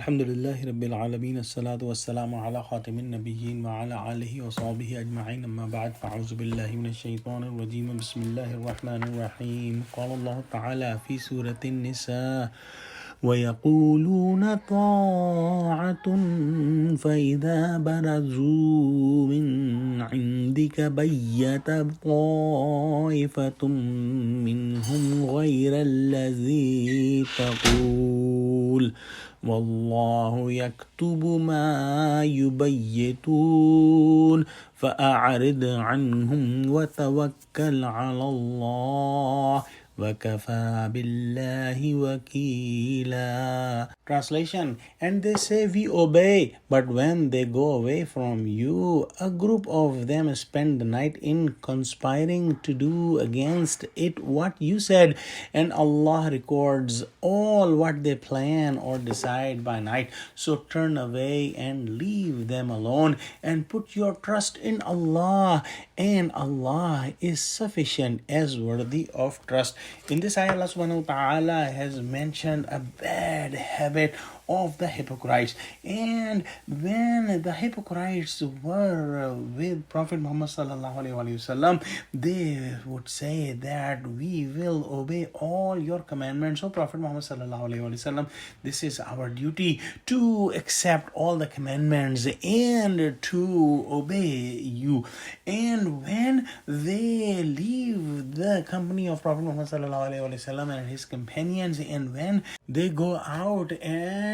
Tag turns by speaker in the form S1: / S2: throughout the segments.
S1: Alhamdulillahi Rabbil Alameen, As-salatu was-salamu ala khatimin nabiyyin wa ala alihi wa sahbihi ajma'in, amma ba'd, fa'auzu billahi minash shaitanir rajeem, bismillahir rahmanir rahim. Qala Allah ta'ala fi Surah An-Nisa, وَيَقُولُونَ طَاعَةٌ فَإِذَا بَرَزُوا مِنْ عِنْدِكَ بَيَّتَ طَائِفَةٌ مِّنْهُمْ غَيْرَ الَّذِي تَقُولُ وَاللَّهُ يَكْتُبُ مَا يُبَيِّتُونَ فَأَعْرِضْ عَنْهُمْ وَتَوَكَّلْ عَلَى اللَّهِ وَكَفَى بِاللَّهِ وَكِيلًا. Translation: and they say, we obey, but when they go away from you, a group of them spend the night in conspiring to do against it what you said, and Allah records all what they plan or decide by night. So turn away and leave them alone, and put your trust in Allah, and Allah is sufficient as worthy of trust. In this ayah, Allah subhanahu wa ta'ala has mentioned a bad habit of the hypocrites. And when the hypocrites were with Prophet Muhammad sallallahu alaihi wasallam, they would say that we will obey all your commandments. So Prophet Muhammad sallallahu alaihi wasallam, this is our duty to accept all the commandments and to obey you. And when they leave the company of Prophet Muhammad sallallahu alaihi wasallam and his companions, and when they go out and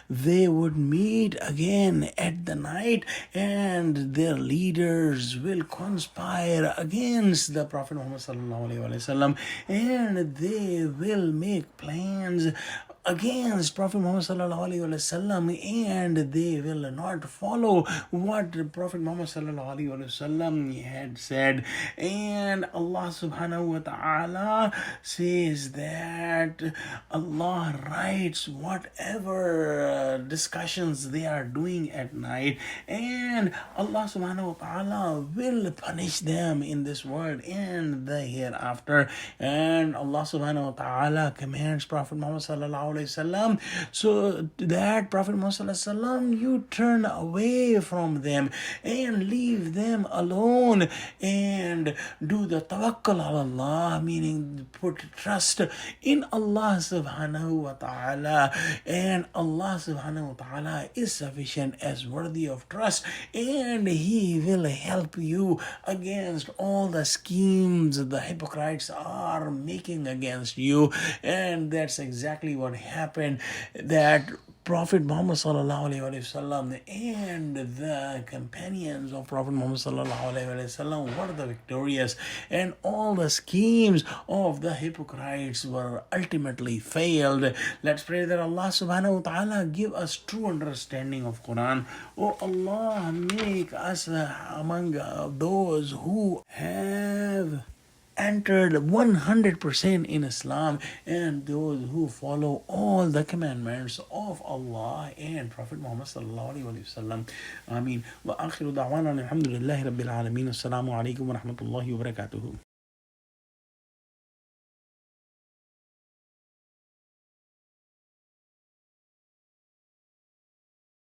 S1: they would meet again at the night, and their leaders will conspire against the Prophet Muhammad sallallahu alaihi wasallam, and they will make plans against Prophet Muhammad sallallahu alaihi wasallam, and they will not follow what Prophet Muhammad sallallahu alaihi wasallam had said. And Allah subhanahu wa ta'ala says that Allah writes whatever discussions they are doing at night, and Allah subhanahu wa ta'ala will punish them in this world and the hereafter. And Allah subhanahu wa ta'ala commands Prophet Muhammad sallallahu alaihi wasallam, so that Prophet Muhammad sallallahu alaihi wasallam, you turn away from them and leave them alone, and do the tawakkul ala Allah, meaning put trust in Allah subhanahu wa ta'ala. And Allah subhanahu wa ta'ala is sufficient as worthy of trust, and He will help you against all the schemes the hypocrites are making against you. And that's exactly what happened, that Prophet Muhammad sallallahu alaihi wasallam and the companions of Prophet Muhammad sallallahu alaihi wasallam were the victorious, and all the schemes of the hypocrites were ultimately failed. Let's pray that Allah subhanahu wa ta'ala give us true understanding of Quran. Oh Allah, make us among those who have entered 100% in Islam, and those who follow all the commandments of Allah and Prophet Muhammad sallallahu alaihi wasallam. Ameen. Wa akhiru da'wana alhamdulillahi rabbil alameen. Assalamu alaikum wa rahmatullahi wa barakatuhu.